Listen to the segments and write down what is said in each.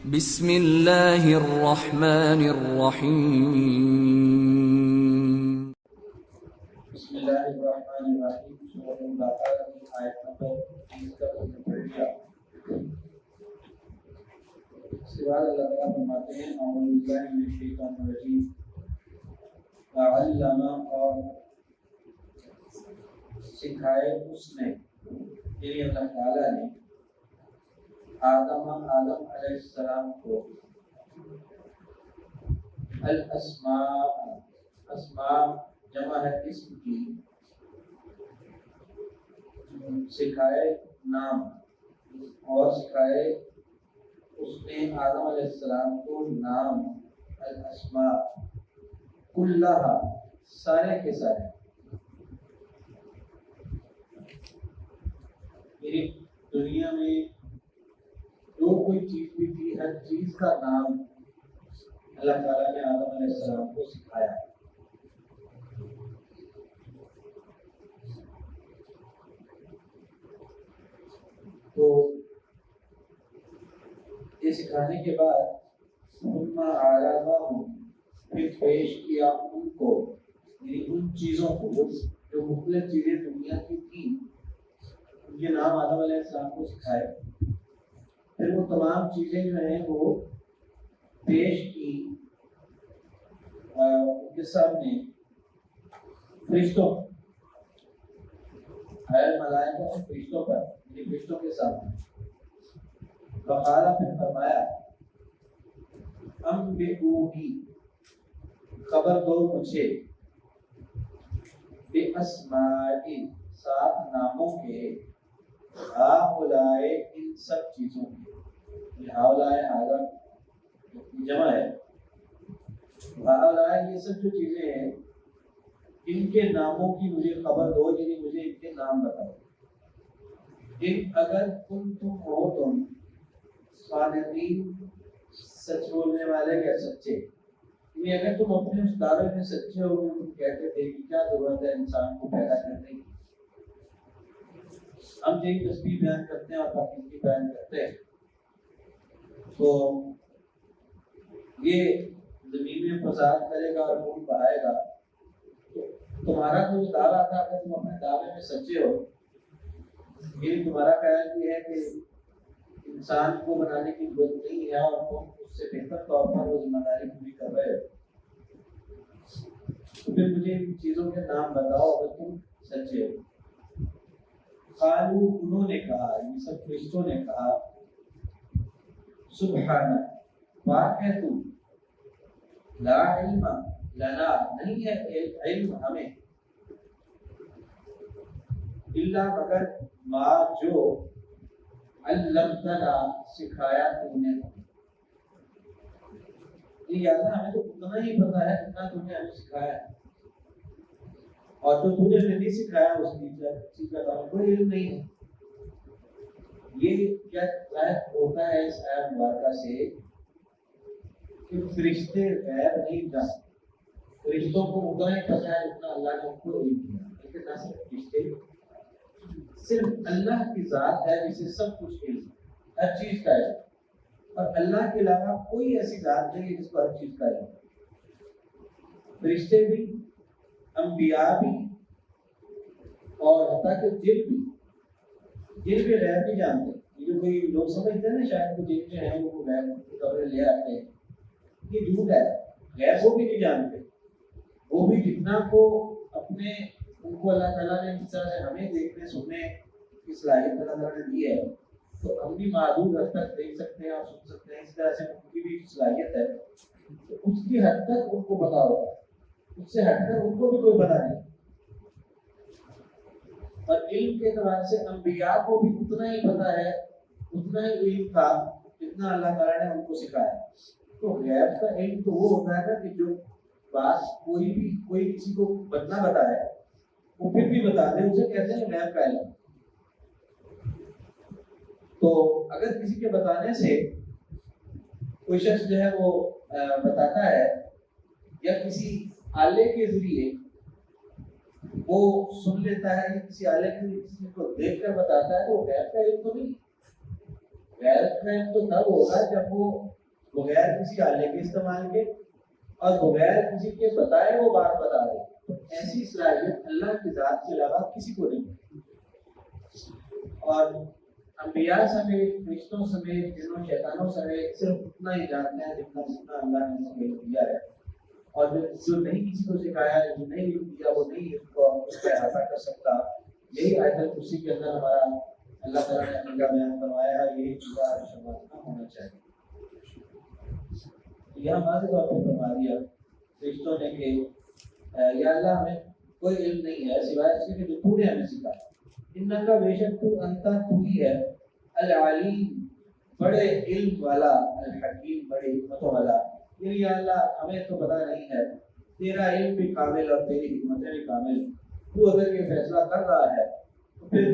بسم اللہ الرحمن الرحیم. بسم اللہ الرحمن الرحیم. سورۃ البقرہ کی آیت نمبر 30 کا ہم نے پڑھ لیا. اس کے بعد اللہ تعالیٰ فرماتے ہیں اعوذ باللہ من الشیطان الرجیم. وعلم اور سکھائے اس نے یعنی اللہ تعالیٰ نے آدم علیہ السلام کو اسماء جمع ہے اسم کی، سکھائے نام، اور سکھائے اس نے آدم علیہ السلام کو نام الاسماء کلہا سارے کے سارے، یعنی دنیا میں جو کوئی چیز بھی تھی ہر چیز کا نام اللہ تعالیٰ نے آدم علیہ السلام کو سکھایا. تو یہ سکھانے کے بعد پھر پیش کیا ان کو، یعنی ان چیزوں کو جو مختلف چیزیں دنیا کی تھیں ان کے نام آدم علیہ السلام کو سکھائے. پھر وہ تمام چیزیں جو ہیں وہ پیش کی ان کے سامنے فرشتوں ملائکہ اور فرشتوں پر، یعنی فرشتوں کے سامنے. فقال پھر فرمایا انبئونی خبر دو مجھے باسماء سات ناموں کے ہؤلاء ان سب چیزوں کے. ہؤلاء آدم جمع ہے، ہؤلاء یہ سب جو چیزیں ہیں ان کے ناموں کی مجھے خبر دو، یعنی مجھے ان کے نام بتاؤ. ان اگر تم ہو تم صادقین سچ بولنے والے یا سچے، یعنی اگر تم اپنے اس دعوے میں سچے ہو، تم کہتے تھے کہ کیا ضرورت ہے انسان کو پیدا کرنے کی، ہم یہی تسبیح بیان کرتے ہیں اور حقیقی بیان کرتے ہیں، تو یہ زمین میں فساد کرے گا اور خون بہائے گا. تو تمہارا جو دعویٰ تھا کہ تم اپنے دعوے میں سچے ہو، یہ تمہارا خیال یہ ہے کہ انسان کو بنانے کی ضرورت نہیں ہے اور تم اس سے بہتر طور پر وہ ذمہ داری پوری کر رہے ہو، تو پھر مجھے ان چیزوں کے نام بتاؤ اگر تم سچے ہو. قالوا انہوں نے کہا، یہ سب فرشتوں نے کہا سبحانہ پاک ہے تو، لا علم لنا نہیں ہے علم ہمیں، الا مگر ما جو علمتنا سکھایا تو نے. یہ اللہ ہمیں تو اتنا ہی پتا ہے جتنا تم نے ہمیں سکھایا ہے، اور جو تم نے نہیں سکھایا اس چیز کا ہمیں کوئی علم نہیں ہے. یہ کیا ظاہر ہوتا ہے اس آیت مبارکہ سے کہ فرشتے غیب نہیں جانتے. فرشتوں کو اتنا ہی پتا ہے جتنا اللہ نے ان کو علم دیا. لیکن نہ صرف فرشتے، صرف اللہ کی ذات ہے جسے سب کچھ علم، ہر چیز کا علم، اور اللہ کے علاوہ کوئی ایسی ذات نہیں ہے جس کو ہر چیز کا علم. فرشتے بھی، انبیاء بھی، اور حتیٰ کہ جن بھی غیب نہیں جانتے. یہ جو کوئی لوگ سمجھتے ہیں نا شاید وہ جن جو ہیں وہ غیب کی خبریں لے آتے ہیں، یہ جھوٹ ہے. غیب وہ بھی نہیں جانتے. وہ بھی جتنا کو اپنے ان کو اللہ تعالیٰ نے جس طرح سے ہمیں دیکھنے سننے کی صلاحیت اللہ تعالیٰ نے دی ہے، تو ہم بھی محدود حد تک دیکھ سکتے ہیں اور سن سکتے ہیں. اس طرح سے ان کی بھی صلاحیت ہے، تو اس کی حد تک ان کو پتا ہوگا، اس سے ہٹ کر ان کو بھی کوئی پتا نہیں. اور علم کے اعتبار سے انبیاء کو بھی اتنا ہی پتا ہے، اتنا ہی علم تھا جتنا اللہ تعالیٰ نے ان کو سکھایا. تو غیب کا علم تو وہ ہوتا ہے نا کہ جو بات کوئی کسی کو بدنا بتائے وہ پھر بھی بتا دے، اسے کہتے ہیں غیب کا علم. تو اگر کسی کے بتانے سے کوئی شخص جو ہے وہ بتاتا ہے، یا کسی آلے کے ذریعے وہ سن لیتا ہے، یا کسی آلے کے ذریعے کسی کو دیکھ کر بتاتا ہے، تو وہ غیب کا علم تو نہیں. غیرت مند تو تب ہوگا جب وہ بغیر کسی آلے کے استعمال کے اور بغیر کسی کے بتائے وہ بات بتا دے. تو ایسی صلاحیت اللہ کی ذات کے علاوہ کسی کو نہیں. اور انبیاء سمیت فرشتوں سمیت جنوں شیطانوں سمیت صرف اتنا ہی جانتے ہیں جتنا اللہ نے ان کو دیا ہے. اور جو نہیں کسی کو سکھایا ہے, جو نہیں علم دیا, وہ نہیں اس کو اس کا احاطہ کر سکتا. یہی آیت الکرسی کے اندر ہمارا اللہ تعالیٰ نے اپنے کا بیان فرمایا ہے. یہی چیزیں سمجھنا ہونا چاہیے. یہاں واضح طور پر فرما دیا فرشتوں نے کہ یا اللہ ہمیں کوئی علم نہیں ہے سوائے اس کے کہ جو تو نے ہمیں سکھایا. انکا بے شک تو انتا تو ہی ہے العلیم بڑے علم والا, الحکیم بڑے حکمتوں والا. یا اللہ ہمیں تو پتہ نہیں ہے, تیرا علم بھی کامل اور تیری حکمتیں بھی کامل. تو اگر یہ فیصلہ کر رہا ہے تو پھر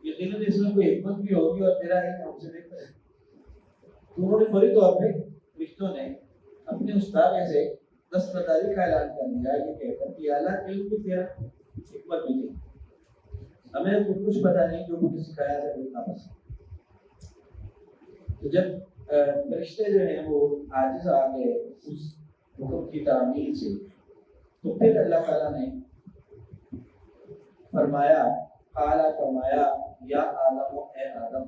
یقیناً اس میں کوئی حکمت بھی ہوگی اور تیرا علم ہم سے بہتر ہے. تو انہوں نے فوری طور پہ فرشتوں نے اپنے استاد سے دستبرداری کا اعلان کر دیا یہ کہہ کر کہ اللہ علم بھی تیرا حکمت بھی تھی, ہمیں کچھ پتہ نہیں جو مجھے سکھایا تھا اتنا بس. تو جب فرشتے جو ہیں وہ عاجز آ گئے اس حکم کی تعمیل سے, تو پھر اللہ تعالیٰ نے فرمایا یا آدم اے آدم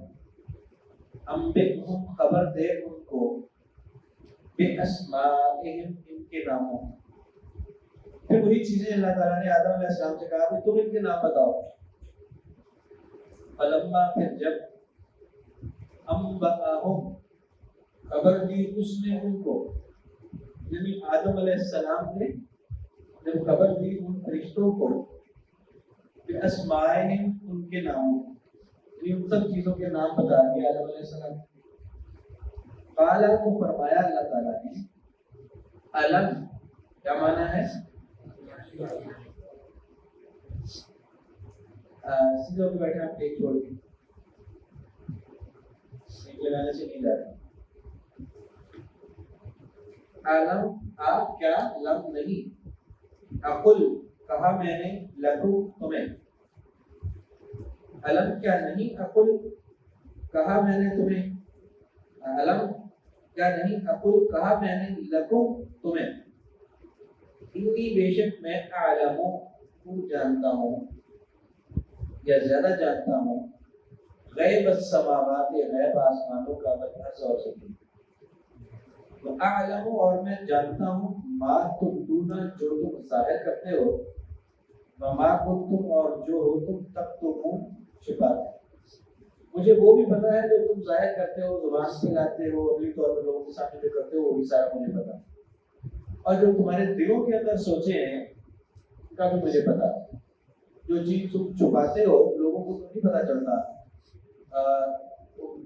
انبئہم خبر دے ان کو باسمائہم ان کے ناموں. پھر وہی چیزیں اللہ تعالیٰ نے آدم علیہ السلام سے کہا کہ تم ان کے نام بتاؤ. فلما پھر جب انبأہم خبر دی اس نے ان کو, یعنی آدم علیہ السلام نے جب خبر دی ان فرشتوں کو باسمائہم ان کے ناموں, یعنی ان سب چیزوں کے نام بتا دیا آدم علیہ السلام. قالا تو فرمایا اللہ تعالیٰ نے علم کیا معنی ہے سیدھے ہو کے بیٹھے آپ ایک چھوڑ کے ایک لگانے سے نہیں جاتے. علم آپ کیا لم نہیں اقل کہا میں نے لکو تمہیں. علم کیا نہیں اقل کہا میں نے تمہیں. علم کیا نہیں اقل کہا میں نے لکو تمہیں. انی بے شک میں اعلم کو جانتا ہوں یا زیادہ جانتا ہوں غیب السماوات غیب آسمانوں کا والارض اور زمین. اعلم اور میں جانتا ہوں ما تبدون جو تم ظاہر کرتے ہو, وما کنتم اور جو ہو تم تکتمون چھپاتے. مجھے وہ بھی پتا ہے جو تم ظاہر کرتے ہو, زبان سے لاتے ہو, اگلی طور پر لوگوں کے سامنے جو کرتے ہو وہ بھی سارا مجھے پتا ہے. اور جو تمہارے دلوں کے اندر سوچے ہیں ان کا بھی مجھے پتا ہے. جو چیز تم چھپاتے ہو لوگوں کو تو نہیں پتا چلتا,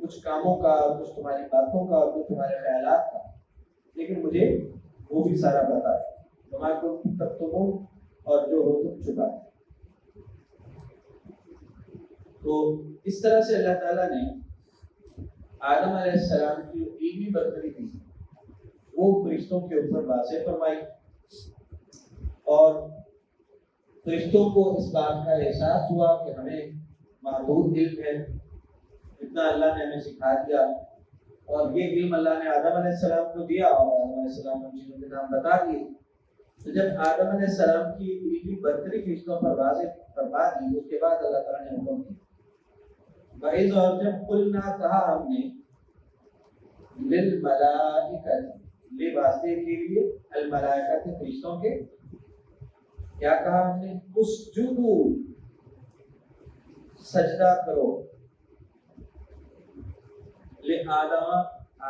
کچھ کاموں کا, کچھ تمہاری باتوں کا, کچھ تمہارے خیالات کا, لیکن مجھے وہ بھی سارا پتا ہے. وما کنتم تکتمون اور جو ہو تم چھپاتے. تو اس طرح سے اللہ تعالیٰ نے آدم علیہ السلام کی جو علمی برتری تھی وہ فرشتوں کے اوپر واضح فرمائی, اور فرشتوں کو اس بات کا احساس ہوا کہ ہمیں محدود علم ہے, اتنا اللہ نے ہمیں سکھا دیا, اور یہ علم اللہ نے آدم علیہ السلام کو دیا اور آدم علیہ السلام نے چیزوں کے نام بتا دیے. تو جب آدم علیہ السلام کی علمی برتری فرشتوں پر واضح فرما دی, اس کے بعد اللہ تعالیٰ نے حکم دیا وَإِذْ اور جب قُلْنَا کہا ہم نے لِلْمَلَائِكَةِ لے واسطے کے لیے الملائکۃ فرشتوں کے, کیا کہا ہم نے اسجدوا سجدہ کرو لآدم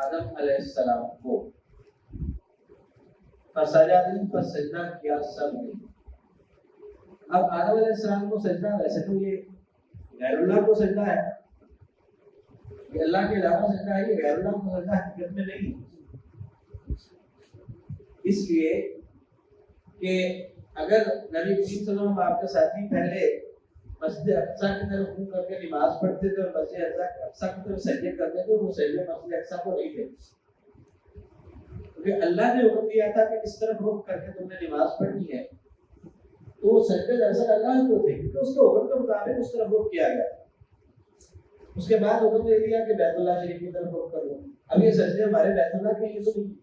آدم علیہ السلام کو. فسجدوا پس سجدہ کیا سب نے. اب آدم علیہ السلام کو سجدہ, ویسے تو یہ غیر اللہ کو سجدہ ہے, یہ اللہ کے علاوہ سجدہ ہے, یہ غیر اللہ کو سجدہ حقیقت میں نہیں. اس لیے کہ اگر نبی کریم صلی اللہ علیہ وسلم آپ کے ساتھی پہلے مسجد اقصی کی طرف منہ کر کے نماز پڑھتے تھے اور مسجد اقصی کی طرف سجدے کرتے تھے, وہ سجدے مسجد اقصی کو نہیں تھے, کیونکہ اللہ نے حکم دیا تھا کہ اس طرف رخ کر کے تم نے نماز پڑھنی ہے. تو وہ سجدے دراصل اللہ کو تھے, کیونکہ اس کے حکم کے مطابق اس طرف رخ کیا گیا. اس کے بعد حکم دے دیا کہ بیت اللہ شریف کی طرف رخ کرو. اب یہ سجدے ہمارے بیت اللہ کے لیے تو نہیں،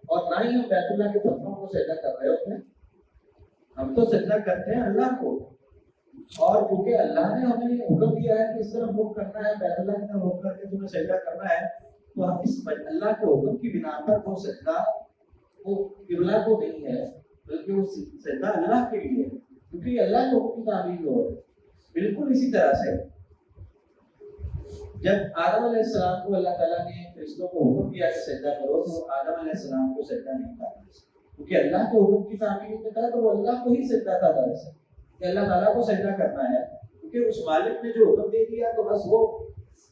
اور نہ ہی ہم بیت اللہ کے پتھروں کو سجدہ کر رہے ہوتے ہیں. ہم تو سجدہ کرتے ہیں اللہ کو، اور کیونکہ اللہ نے ہمیں حکم دیا ہے کہ اس طرف رخ کرنا ہے، بیت اللہ کی طرف رخ کر کے تمہیں سجدہ کرنا ہے، تو ہم اس اللہ کے حکم کی بنا پر وہ سجدہ وہ قبلہ کو نہیں ہے، بلکہ وہ سجدہ اللہ کے لیے ہے، کیونکہ یہ اللہ کے حکم کی تعمیل ہو. بالکل اسی طرح سے جب آدم علیہ السلام کو اللہ تعالیٰ نے فرشتوں کو حکم دیا کہ سجدہ کرو، تو آدم علیہ السلام کو سجدہ نہیں کرنا، کیونکہ اللہ کے حکم کی تعمیل میں تھا، تو وہ اللہ کو ہی سجدہ تھا دراصل، کہ اللہ تعالیٰ کو سجدہ کرنا ہے، کیونکہ اس مالک نے جو حکم دے دیا تو بس وہ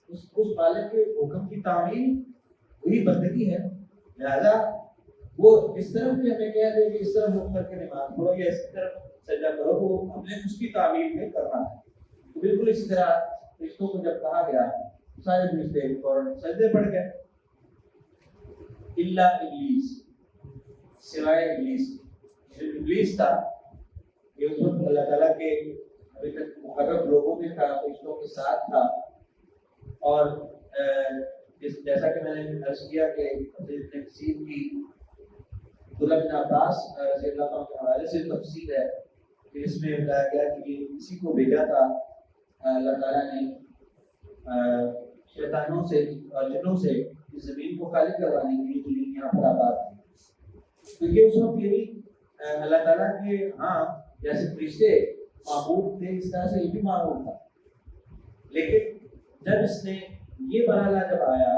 اس مالک کے حکم کی تعمیل وہی بندگی ہے. لہذا وہ اس طرف بھی ہمیں کہہ دے کہ اس طرف رخ کر کے نماز پڑھو یا اس طرف سجدہ کرو، تو ہم نے اس کی تعمیل میں کرنا ہے. تو بالکل اسی طرح فرشتوں کو جب کہا گیا سارے فرشتے فوراً سجدے پڑھ گئے، الا ابلیس، سوائے ابلیس. جو ابلیس تھا یہ اس وقت اللہ تعالیٰ کے ابھی تک مقرب لوگوں میں تھا، فرشتوں کے ساتھ تھا. اور جیسا کہ میں نے عرض کیا کہ تفسیر کی عبداللہ بن عباس رضی اللہ عنہ کے حوالے سے تفسیر ہے کہ اس میں بتایا گیا کہ یہ اسی کو بھیجا تھا اللہ تعالیٰ نے شیطانوں سے اور جنوں سے اس زمین کو خالی کروانے کے لیے جو یہاں پر آباد ہے. تو یہ اس وقت یہی اللہ تعالیٰ کے ہاں جیسے فرشتے معبود تھے اس طرح سے یہ بھی معبود تھا، لیکن جب اس نے یہ مرحلہ جب آیا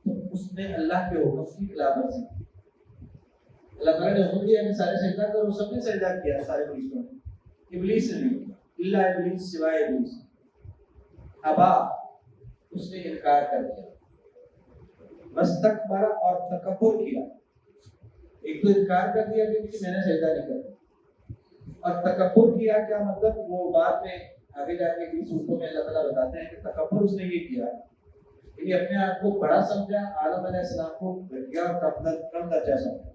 تو اس نے اللہ کے حکم کی خلاف ورزی کی. اللہ تعالیٰ نے حکم دیا کہ سارے سجدہ کرو، سب نے سجدہ کیا، سارے فرشتوں نے، ابلیس نے نہیں کیا، الا ابلیس، سوائے ابلیس. ابا، اس نے انکار کر دیا، واستکبر، اور تکبر کیا. ایک تو انکار کر دیا کہ میں نے سجدہ نہیں کرنا، اور تکبر کیا. کیا مطلب؟ وہ بعد میں آگے جا کے اس صورتوں میں اللہ تعالیٰ بتاتے ہیں کہ تکبر اس نے یہ کیا کہ اپنے آپ کو بڑا سمجھا، آدم علیہ السلام کو گھٹیا اور کم درجہ سمجھا.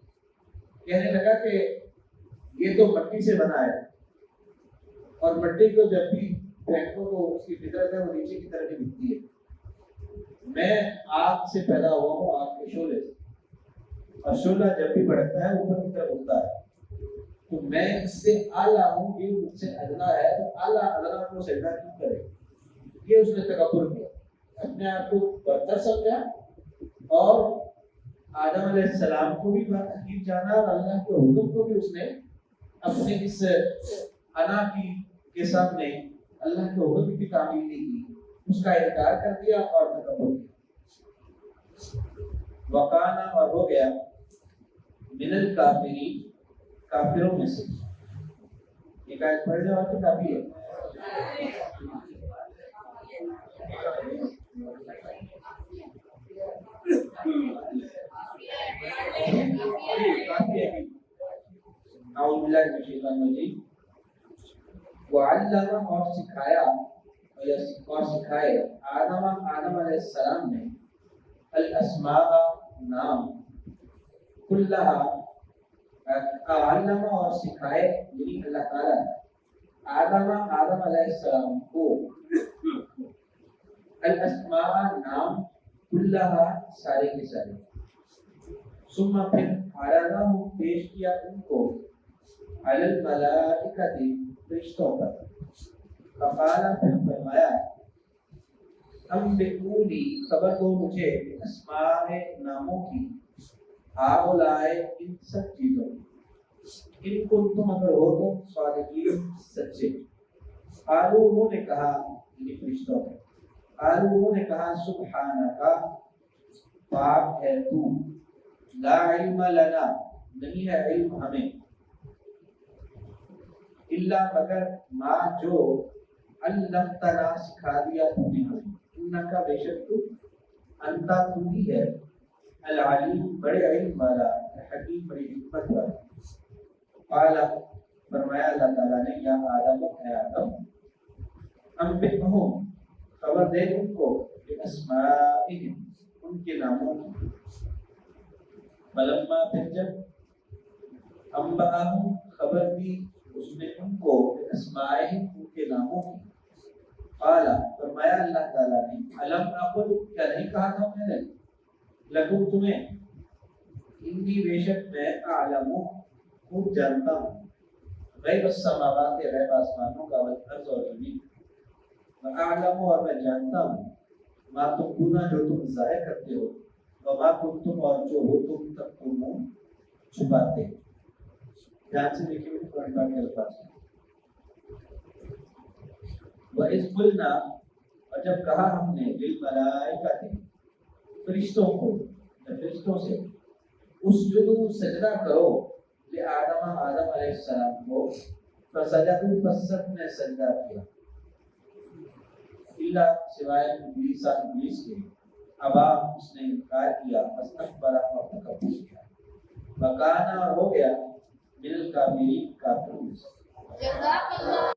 کہنے لگا کہ یہ تو مٹی سے بنا ہے، اور مٹی کو جب بھی پھینکو تو اس کی فطرت ہے وہ نیچے کی طرف ہی دکھتی ہے. میں آگ سے پیدا ہوا ہوں، آگ کے شعلے سے، اور شعلہ جب بھی بڑھتا ہے اوپر کی طرف اٹھتا ہے، تو میں اس سے اعلیٰ ہوں، یہ مجھ سے ادنا ہے، تو اعلیٰ ادنا کو سجدہ کیوں کرے؟ یہ اس نے تکبر کیا، اپنے آپ کو برتر سمجھا، اور آدم علیہ السلام کو بھی حقیر جانا، اور اللہ کے حکم کو بھی اس نے اپنے اس انا کے سامنے اللہ کے حکم کی تعمیل نہیں کی، اس کا انکار کر دیا اور تکبر کیا. وکانا، اور ہو گیا، من الکافرین، کافروں میں سے. ایک آیت پڑھ لیں اور تو کافی ہے. اعوذ باللہ من الشیطان الرجیم. وعلم، اور سکھایا، اور سکھائے، آدم علیہ السلام نے الاسماء، نام، کلہا، علم، اور سکھائے، یعنی اللہ تعالیٰ آدم علیہ السلام کو الاسماء، نام، کلہا، سارے کے سارے. ثم، پھر عرضہم، پیش کیا ان کو، علی الملائکۃ، فرشتوں پر. فقال، پھر فرمایا، انبئونی، خبر دو مجھے، اسماء، ناموں کی، ہؤلاء، ان سب چیزوں، ان کو تم اگر ہو تم صادقین، سچے. قالوا، انہوں نے کہا، یعنی فرشتوں نے، قالوا، انہوں نے کہا، سبحانک، پاک ہے تو، لا علم لنا، نہیں ہے علم ہمیں، الا، مگر، ما، جو، علمتنا، سکھا دیا تم نے ہمیں، انکا، بے شک تو، انتا، تو ہی ہے، العلیم، بڑے علم والا، حکیم، بڑی حکمت والا. قال، فرمایا اللہ تعالیٰ نے، یا آدم، اے آدم، انبئہم، خبر دے ان کو، باسمائہم، ان کے ناموں کی. فلما، پھر جب، انبأہم، خبر دی اس نے ان کو، باسمائہم، ان کے ناموں کی. قال فرمایا اللہ تعالیٰ نے علم اقل کیا نہیں کہا تھا میں نے لکم تمہیں انی بے شک میں اعلم خوب جانتا ہوں غیب السماوات غیب آسمانوں کا والارض اور زمین اعلم اور میں جانتا ہوں ما تبدون جو تم ظاہر کرتے ہو وما کنتم اور جو ہو تم تکتمون چھپاتے ہو. دھیان سے دیکھیے قرآن پاک کے الفاظ وَإِذْ قُلْنَا اور جب کہا ہم نے لِلْمَلَائِكَةِ فرشتوں کو فرشتوں سے اسجدوا سجدہ کرو لآدم آدم علیہ السلام کو فسجدوا پس سب نے سجدہ کیا الا سوائے ابلیس کے ابا اس نے انکار کیا واستكبر اور تکبر کیا وکانا ہو گیا من الکافرین کافروں سے.